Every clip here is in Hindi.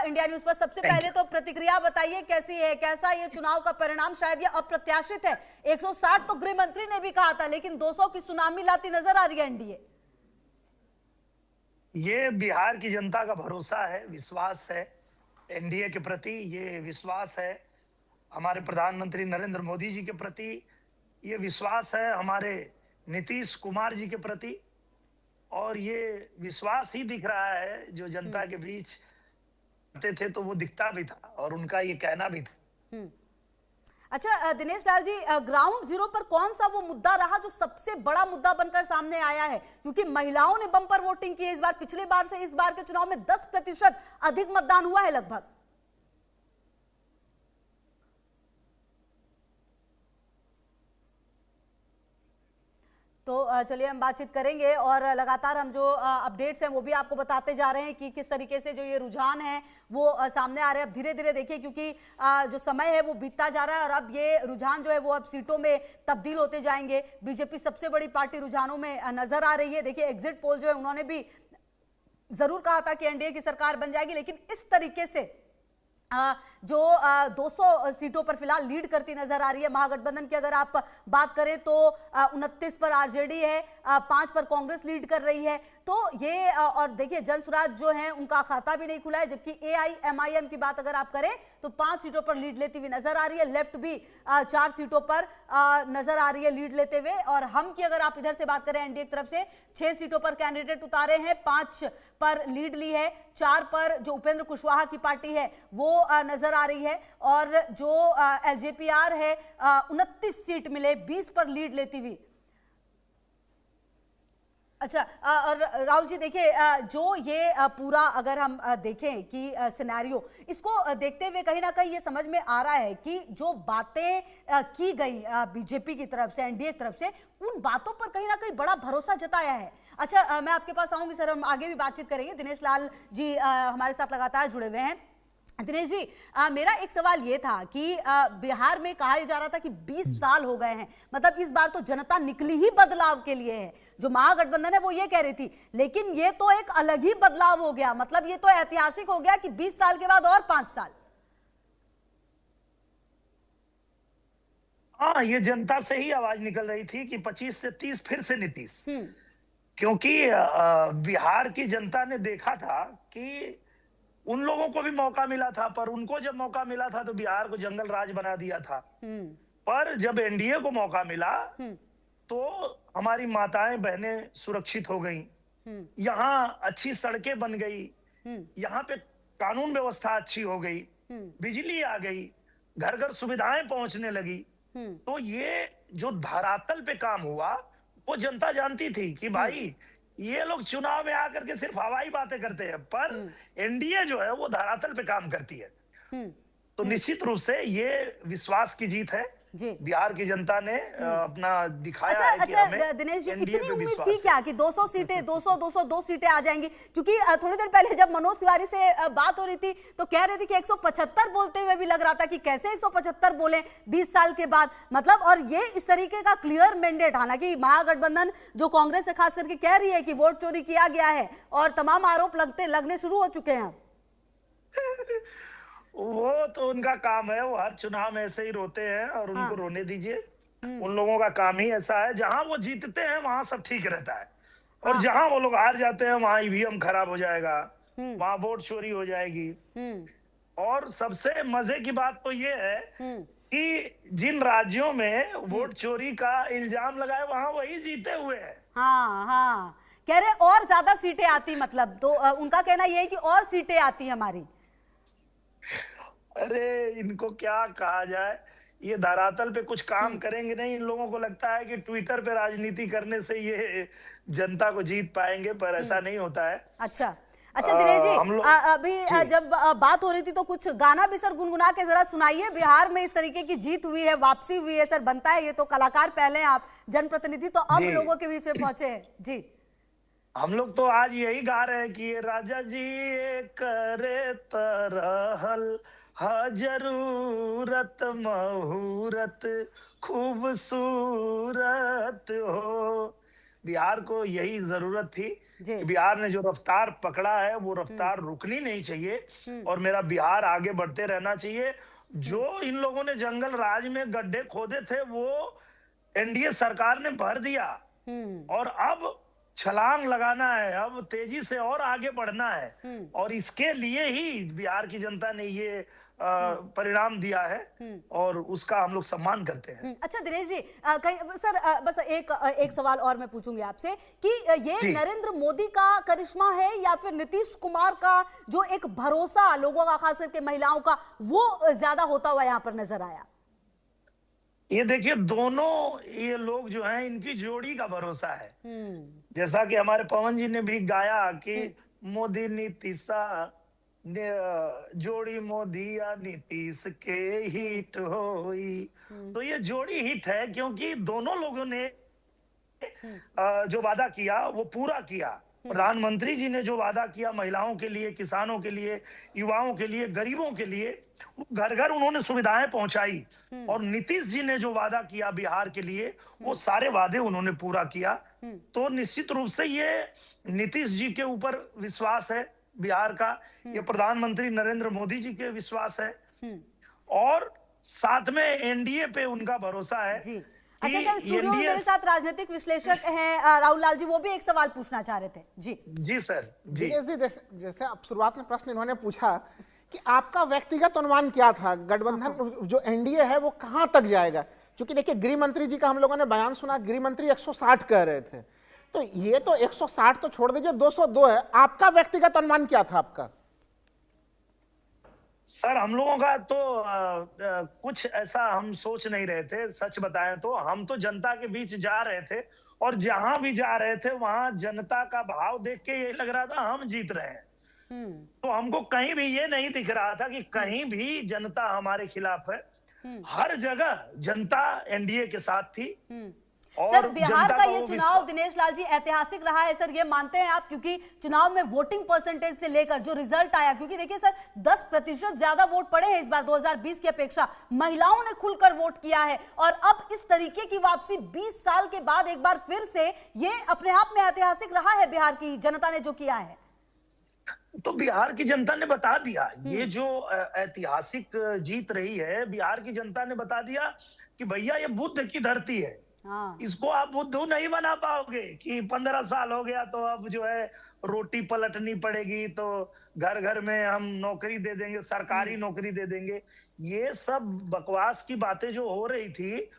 इंडिया न्यूज पर। सबसे पहले तो प्रतिक्रिया बताइए कैसी है, कैसा ये चुनाव का परिणाम? शायद ये अप्रत्याशित है। 160 तो गृह मंत्री ने भी कहा था, लेकिन 200 की सुनामी लाती नजर आ रही है एनडीए। ये बिहार की जनता का भरोसा है, विश्वास है एनडीए के प्रति। ये विश्वास है हमारे प्रधानमंत्री नरेंद्र मोदी जी के प्रति। ये विश्वास है हमारे नीतीश कुमार जी के प्रति। और ये विश्वास ही दिख रहा है जो जनता के बीच आते थे तो वो दिखता भी था और उनका ये कहना भी था। अच्छा दिनेश लाल जी, ग्राउंड जीरो पर कौन सा वो मुद्दा रहा जो सबसे बड़ा मुद्दा बनकर सामने आया है? क्योंकि महिलाओं ने बम्पर वोटिंग की है इस बार, पिछले बार से इस बार के चुनाव में 10% अधिक मतदान हुआ है लगभग। तो चलिए हम बातचीत करेंगे और लगातार हम जो अपडेट्स हैं वो भी आपको बताते जा रहे हैं कि किस तरीके से जो ये रुझान है वो सामने आ रहे हैं। अब धीरे धीरे देखिए, क्योंकि जो समय है वो बीतता जा रहा है और अब ये रुझान जो है वो अब सीटों में तब्दील होते जाएंगे। बीजेपी सबसे बड़ी पार्टी रुझानों में नजर आ रही है। देखिए एग्जिट पोल जो है उन्होंने भी जरूर कहा था कि एनडीए की सरकार बन जाएगी, लेकिन इस तरीके से जो 200 सीटों पर फिलहाल लीड करती नजर आ रही है। महागठबंधन की अगर आप बात करें तो 29 पर आरजेडी है, 5 पर कांग्रेस लीड कर रही है। तो ये और देखिए जनसुराज जो है उनका खाता भी नहीं खुला है, जबकि एआईएमआईएम की बात अगर आप करें तो 5 सीटों पर लीड लेती हुई नजर आ रही है। लेफ्ट भी 4 सीटों पर नजर आ रही है लीड लेते हुए। और हम की अगर आप इधर से बात करें एनडीए की तरफ से 6 सीटों पर कैंडिडेट उतारे हैं, 5 पर लीड ली है, 4 पर जो उपेंद्र कुशवाहा की पार्टी है वो नजर आ रही है। और जो एलजेपीआर है 29 सीट मिले, 20 पर लीड लेती हुई। अच्छा और राहुल जी देखिए, जो ये पूरा अगर हम देखें कि सिनेरियो, इसको देखते हुए कहीं ना कहीं ये समझ में आ रहा है कि जो बातें की गई बीजेपी की तरफ से, एनडीए की तरफ से, उन बातों पर कहीं ना कहीं बड़ा भरोसा जताया है। अच्छा मैं आपके पास आऊंगी सर, हम आगे भी बातचीत करेंगे। दिनेश लाल जी हमारे साथ लगातार जुड़े हुए हैं। दिनेश जी मेरा एक सवाल ये था कि बिहार में कहा जा रहा था कि 20 साल हो गए हैं, मतलब इस बार तो जनता निकली ही बदलाव के लिए है। जो महागठबंधन है वो ये कह रही थी, लेकिन ये तो एक अलग ही बदलाव हो गया। मतलब ये तो ऐतिहासिक हो गया कि 20 साल के बाद और 5 साल। हाँ, ये जनता से ही आवाज निकल रही थी कि 25 से 30 फिर से नीतीश। क्योंकि बिहार की जनता ने देखा था कि उन लोगों को भी मौका मिला था, पर उनको जब मौका मिला था तो बिहार को जंगल राज बना दिया था। पर जब एनडीए को मौका मिला तो हमारी माताएं बहनें सुरक्षित हो गईं, यहाँ अच्छी सड़कें बन गई, यहाँ पे कानून व्यवस्था अच्छी हो गई, बिजली आ गई, घर घर सुविधाएं पहुंचने लगी। तो ये जो धरातल पे काम हुआ वो जनता जानती थी कि भाई ये लोग चुनाव में आकर के सिर्फ हवाई बातें करते हैं, पर एनडीए जो है वो धरातल पे काम करती है। तो निश्चित रूप से ये विश्वास की जीत है। बिहार की जनता ने अपना दिखाया है कि हमें दिनेश जी, एनडीए इतनी पे उम्मीद विश्वास थी क्या कि 200 सीटें 202 सीटें आ जाएंगी? क्योंकि थोड़ी देर पहले जब मनोज तिवारी से बात हो रही थी तो कह रहे थे कि 175 बोलते हुए भी लग रहा था कि कैसे 175 बोले 20 साल के बाद। मतलब और ये इस तरीके का क्लियर मैंडेट, हालांकि महागठबंधन जो कांग्रेस से खास करके कह रही है कि वोट चोरी किया गया है और तमाम आरोप लगने शुरू हो चुके हैं। वो तो उनका काम है, वो हर चुनाव में ऐसे ही रोते हैं और उनको रोने दीजिए। उन लोगों का काम ही ऐसा है, जहां वो जीतते हैं वहां सब ठीक रहता है, और जहां वो लोग हार जाते हैं वहां ईवीएम खराब हो जाएगा, वहां वोट चोरी हो जाएगी। और सबसे मजे की बात तो ये है कि जिन राज्यों में वोट चोरी का इल्जाम लगाए वहां वही जीते हुए हैं। हाँ, कह रहे और ज्यादा सीटें आती, मतलब तो उनका कहना यह है कि और सीटें आती हमारी। अरे इनको क्या कहा जाए, ये धरातल पे कुछ काम करेंगे नहीं। इन लोगों को लगता है कि ट्विटर पे राजनीति करने से ये जनता को जीत पाएंगे, पर ऐसा नहीं होता है। अच्छा दिनेश जी अभी जब बात हो रही थी तो कुछ गाना भी सर गुनगुना के जरा सुनाइए। बिहार में इस तरीके की जीत हुई है, वापसी हुई है सर, बनता है। ये तो कलाकार पहले हैं, आप जनप्रतिनिधि, तो अब लोगों के बीच में पहुंचे हैं जी। हम लोग तो आज यही गा रहे हैं कि राजा जी करे तरहल जरूरत महूरत खूबसूरत हो। बिहार को यही जरूरत थी कि बिहार ने जो रफ्तार पकड़ा है वो रफ्तार रुकनी नहीं चाहिए और मेरा बिहार आगे बढ़ते रहना चाहिए। जो इन लोगों ने जंगल राज में गड्ढे खोदे थे वो एनडीए सरकार ने भर दिया और अब छलांग लगाना है, अब तेजी से और आगे बढ़ना है और इसके लिए ही बिहार की जनता ने ये परिणाम दिया है और उसका हम लोग सम्मान करते हैं। अच्छा दिनेश जी, कहीं सर बस एक सवाल और मैं पूछूंगी आपसे कि ये नरेंद्र मोदी का करिश्मा है या फिर नीतीश कुमार का जो एक भरोसा लोगों का, खास करके महिलाओं का, वो ज्यादा होता हुआ यहाँ पर नजर आया? ये देखिए, दोनों ये लोग जो हैं इनकी जोड़ी का भरोसा है। जैसा कि हमारे पवन जी ने भी गाया कि मोदी नीतीशा जोड़ी मोदी या नीतीश के हिट होई, तो ये जोड़ी हिट है क्योंकि दोनों लोगों ने जो वादा किया वो पूरा किया। प्रधानमंत्री जी ने जो वादा किया महिलाओं के लिए, किसानों के लिए, युवाओं के लिए, गरीबों के लिए, घर घर उन्होंने सुविधाएं पहुंचाई और नीतीश जी ने जो वादा किया बिहार के लिए वो सारे वादे उन्होंने पूरा किया। तो निश्चित रूप से ये नीतीश जी के ऊपर विश्वास है बिहार का, ये प्रधानमंत्री नरेंद्र मोदी जी के विश्वास है और साथ में एनडीए पे उनका भरोसा है। अच्छा सर, स्टूडियो में मेरे साथ राजनीतिक विश्लेषक हैं राहुल लाल जी, वो भी एक सवाल पूछना चाह रहे थे। जी सर। जी जैसे अब शुरुआत में प्रश्न इन्होंने पूछा कि आपका व्यक्तिगत अनुमान क्या था, गठबंधन जो एनडीए है वो कहां तक जाएगा? क्योंकि देखिए गृह मंत्री जी का हम लोगों ने बयान सुना, गृह मंत्री 160 कह रहे थे, तो ये तो 160 तो छोड़ दीजिए 202 है। आपका व्यक्तिगत अनुमान क्या था आपका? सर हम लोगों का तो कुछ ऐसा हम सोच नहीं रहे थे। सच बताएं तो हम तो जनता के बीच जा रहे थे और जहां भी जा रहे थे वहां जनता का भाव देख के ये लग रहा था हम जीत रहे हैं। तो हमको कहीं भी ये नहीं दिख रहा था कि कहीं भी जनता हमारे खिलाफ है। हर जगह जनता एनडीए के साथ थी। और सर बिहार का ये चुनाव दिनेश लाल जी ऐतिहासिक रहा है सर, ये मानते हैं आप? क्योंकि चुनाव में वोटिंग परसेंटेज से लेकर जो रिजल्ट आया, क्योंकि देखिए सर 10% ज्यादा वोट पड़े हैं इस बार 2020 की अपेक्षा, महिलाओं ने खुलकर वोट किया है और अब इस तरीके की वापसी 20 साल के बाद एक बार फिर से, ये अपने आप में ऐतिहासिक रहा है बिहार की जनता ने जो किया है। तो बिहार की जनता ने बता दिया, ये जो ऐतिहासिक जीत रही है बिहार की जनता ने बता दिया कि भैया ये बुद्ध की धरती है। इसको आप बुद्धू नहीं बना पाओगे कि 15 साल हो गया तो अब जो है रोटी पलटनी पड़ेगी, तो घर घर में हम नौकरी दे देंगे, सरकारी नौकरी दे देंगे। ये सब बकवास की बातें जो हो रही थी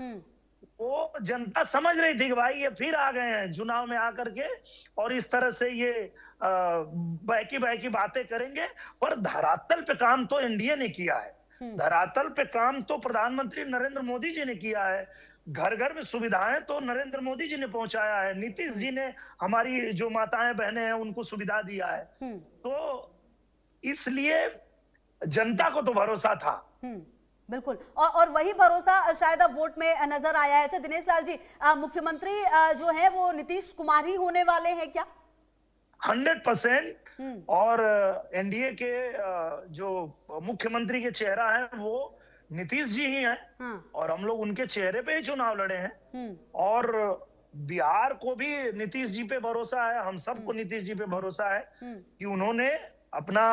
वो जनता समझ रही थी कि भाई ये फिर आ गए हैं चुनाव में आकर के और इस तरह से ये बहकी बहकी बातें करेंगे। पर धरातल पे काम तो एनडीए ने किया है, धरातल पे काम तो प्रधानमंत्री नरेंद्र मोदी जी ने किया है। घर घर में सुविधाएं तो नरेंद्र मोदी जी ने पहुंचाया है, नीतीश जी ने हमारी जो माताएं बहनें हैं उनको सुविधा दिया है। तो इसलिए जनता को तो भरोसा था। बिल्कुल, और वही भरोसा शायद अब वोट में नजर आया है। अच्छा दिनेश लाल जी, मुख्यमंत्री जो है वो नीतीश कुमार ही होने वाले हैं क्या? 100%। और एनडीए के जो मुख्यमंत्री के चेहरा है वो नीतीश जी ही हैं और हम लोग उनके चेहरे पे ही चुनाव लड़े हैं और बिहार को भी नीतीश जी पे भरोसा है, हम सबको नीतीश जी पे भरोसा है कि उन्होंने अपना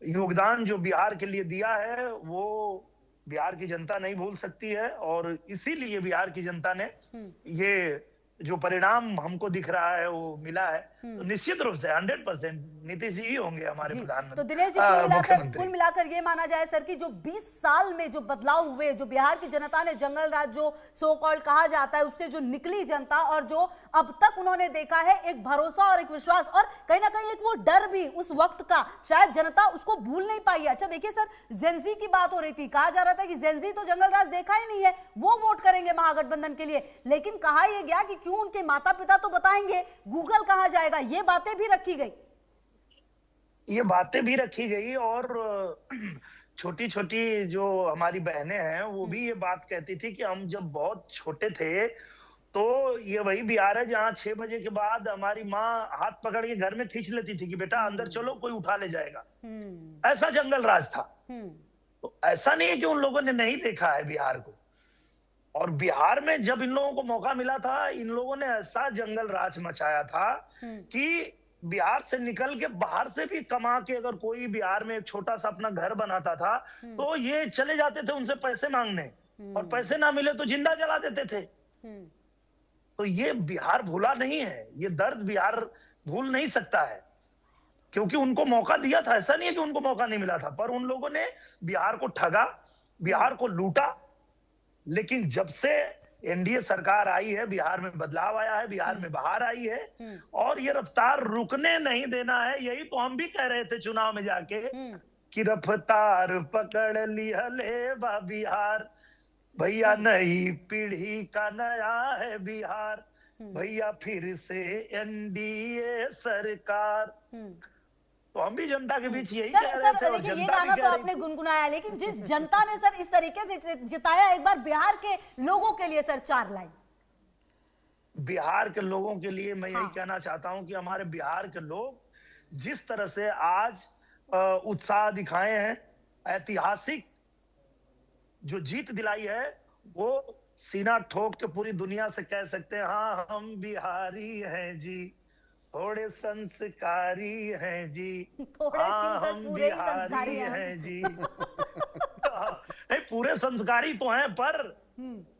योगदान जो बिहार के लिए दिया है वो बिहार की जनता नहीं भूल सकती है और इसीलिए बिहार की जनता ने ये जो परिणाम हमको दिख रहा है वो मिला है। तो निश्चित रूप से 100% नीतीश जी ही होंगे हमारे प्रधानमंत्री। तो दिनेश जी कुल मिलाकर ये माना जाए सर कि जो 20 साल में जो बदलाव हुए, जो बिहार की जनता ने जंगल राज जो सो कॉल्ड कहा जाता है उससे जो निकली जनता और जो अब तक उन्होंने देखा है एक भरोसा और एक विश्वास और कहीं ना कहीं एक वो डर भी उस वक्त का, शायद जनता उसको भूल नहीं पाई। अच्छा देखिए सर, जेनजी की बात हो रही थी, कहा जा रहा था कि जेनजी तो जंगल राज देखा ही नहीं है, वो वोट करेंगे महागठबंधन के लिए, लेकिन कहा यह गया कि क्यों उनके माता पिता तो बताएंगे, गूगल कहा जाएगा, ये बातें भी रखी गई। ये बातें भी रखी गई और छोटी छोटी जो हमारी बहनें हैं वो भी ये बात कहती थी कि हम जब बहुत छोटे थे तो ये वही बिहार है जहाँ 6 बजे के बाद हमारी माँ हाथ पकड़ के घर में खींच लेती थी कि बेटा अंदर चलो कोई उठा ले जाएगा। ऐसा जंगल राज था। तो ऐसा नहीं है कि उन लोगों ने नहीं देखा है बिहार को, और बिहार में जब इन लोगों को मौका मिला था इन लोगों ने ऐसा जंगल राज मचाया था कि बिहार से निकल के बाहर से भी कमा के अगर कोई बिहार में एक छोटा सा अपना घर बनाता था तो ये चले जाते थे उनसे पैसे मांगने, और पैसे ना मिले तो जिंदा जला देते थे। तो ये बिहार भूला नहीं है, ये दर्द बिहार भूल नहीं सकता है, क्योंकि उनको मौका दिया था। ऐसा नहीं है कि उनको मौका नहीं मिला था, पर उन लोगों ने बिहार को ठगा, बिहार को लूटा। लेकिन जब से एनडीए सरकार आई है, बिहार में बदलाव आया है, बिहार में बहार आई है, और ये रफ्तार रुकने नहीं देना है। यही तो हम भी कह रहे थे चुनाव में जाके कि रफ्तार पकड़ ली हले बा बिहार, भैया नई पीढ़ी का नया है बिहार, भैया फिर से एनडीए सरकार। तो हम भी जनता के बीच यही कह रहे थे, और ये जनता गाना भी तो कह आपने रही थी। गुनगुनाया, लेकिन जिस जनता ने सर इस तरीके से जिताया, एक बार बिहार के लोगों के लिए सर 4 लाइन। बिहार के लोगों के लिए मैं यही कहना चाहता हूं कि हमारे बिहार के लोग जिस तरह से आज उत्साह दिखाए हैं, ऐतिहासिक जो जीत दिलाई है, वो सीना ठोक के पूरी दुनिया से कह सकते हैं, हाँ हम बिहारी हैं जी, थोड़े संस्कारी हैं जी, हाँ हम बिहारी हैं जी। पूरे संस्कारी तो हैं, पर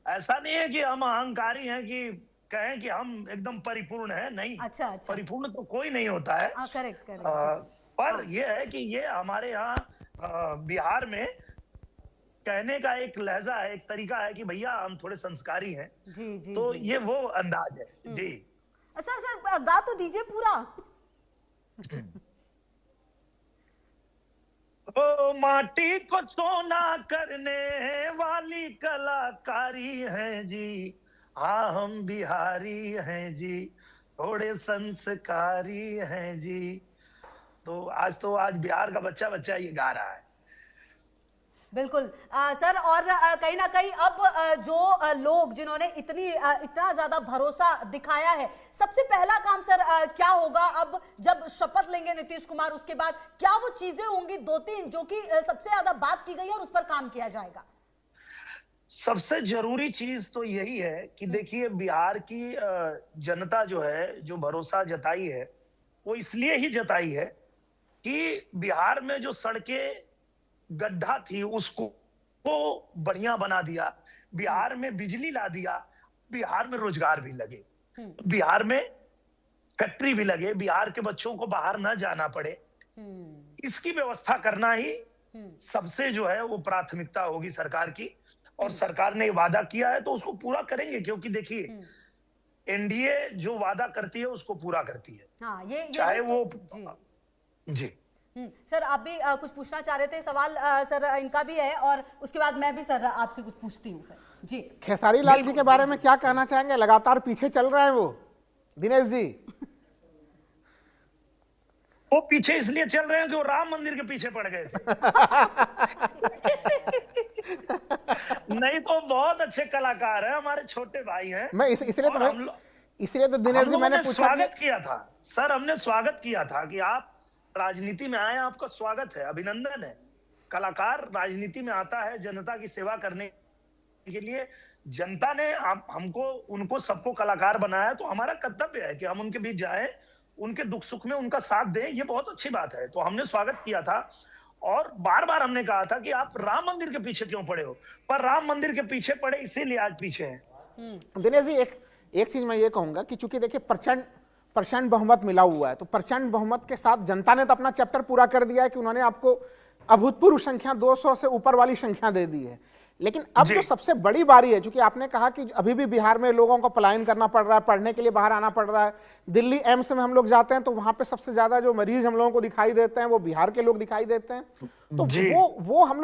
ऐसा नहीं है कि हम अहंकारी हैं कि कहें कि हम एकदम परिपूर्ण हैं, नहीं। अच्छा। परिपूर्ण तो कोई नहीं होता है। करेक्ट। पर ये है कि ये हमारे यहाँ बिहार में कहने का एक लहजा है, एक तरीका है कि भैया हम थोड़े संस्कारी हैं। जी। तो ये वो अंदाज है जी। सर गा तो दीजिए पूरा। ओ माटी को सोना करने वाली कलाकारी है जी, हाँ हम बिहारी हैं जी, थोड़े संस्कारी हैं जी। तो आज बिहार का बच्चा ये गा रहा है। बिल्कुल सर, और कहीं ना कहीं अब जो लोग जिन्होंने इतना ज्यादा भरोसा दिखाया है, सबसे पहला काम सर क्या होगा अब जब शपथ लेंगे नीतीश कुमार? उसके बाद क्या वो चीजें होंगी 2-3 जो कि सबसे ज्यादा बात की गई है और उस पर काम किया जाएगा? सबसे जरूरी चीज तो यही है कि देखिए, बिहार की जनता जो है, जो भरोसा जताई है, वो इसलिए ही जताई है कि बिहार में जो सड़कें गड्ढा थी उसको बढ़िया बना दिया, बिहार में बिजली ला दिया, बिहार में रोजगार भी लगे, बिहार में फैक्ट्री भी लगे, बिहार के बच्चों को बाहर ना जाना पड़े, इसकी व्यवस्था करना ही सबसे जो है वो प्राथमिकता होगी सरकार की। और सरकार ने वादा किया है तो उसको पूरा करेंगे, क्योंकि देखिए एनडीए जो वादा करती है उसको पूरा करती है। हाँ, ये चाहे वो जी। सर आप भी कुछ पूछना चाह रहे थे, सवाल सर इनका भी है, और उसके बाद मैं भी सर आपसे कुछ पूछती हूँ फिर जी। खेसारी लाल जी के बारे में क्या कहना चाहेंगे? लगातार पीछे चल रहा है वो, दिनेश जी। वो पीछे इसलिए चल रहे हैं कि वो राम मंदिर के पीछे पड़ गए थे। नहीं तो बहुत अच्छे कलाकार हैं, हमारे छोटे भाई हैं। मैं इसलिए तो दिनेश जी मैंने पूछा, स्वागत किया था सर, हमने स्वागत किया था कि आप राजनीति में आए, आपका स्वागत है, अभिनंदन है। कलाकार राजनीति में आता है जनता की सेवा करने के लिए। जनता ने हमको, उनको सबको कलाकार बनाया, तो हमारा कर्तव्य है कि हम उनके बीच जाएं, उनके दुख सुख में उनका साथ दें। ये बहुत अच्छी बात है, तो हमने स्वागत किया था। और बार बार हमने कहा था कि आप राम मंदिर के पीछे क्यों पड़े हो, पर राम मंदिर के पीछे पड़े इसीलिए आज पीछे हैं। दिनेश जी एक चीज मैं ये कहूंगा कि चूंकि देखिए प्रचंड बहुमत मिला हुआ है, तो प्रचंड बहुमत के साथ जनता ने तो अपना चैप्टर पूरा कर दिया है कि उन्होंने आपको अभूतपूर्व संख्या 200 से ऊपर वाली संख्या दे दी है। लेकिन अब जो सबसे बड़ी बारी है, क्योंकि आपने कहा कि अभी भी बिहार में लोगों को पलायन करना पड़ रहा है, पढ़ने के लिए बाहर आना पड़ रहा है। दिल्ली एम्स में हम लोग जाते हैं तो वहां पे सबसे ज्यादा जो मरीज हम लोगों को दिखाई देते हैं वो बिहार के लोग दिखाई देते हैं। तो वो हम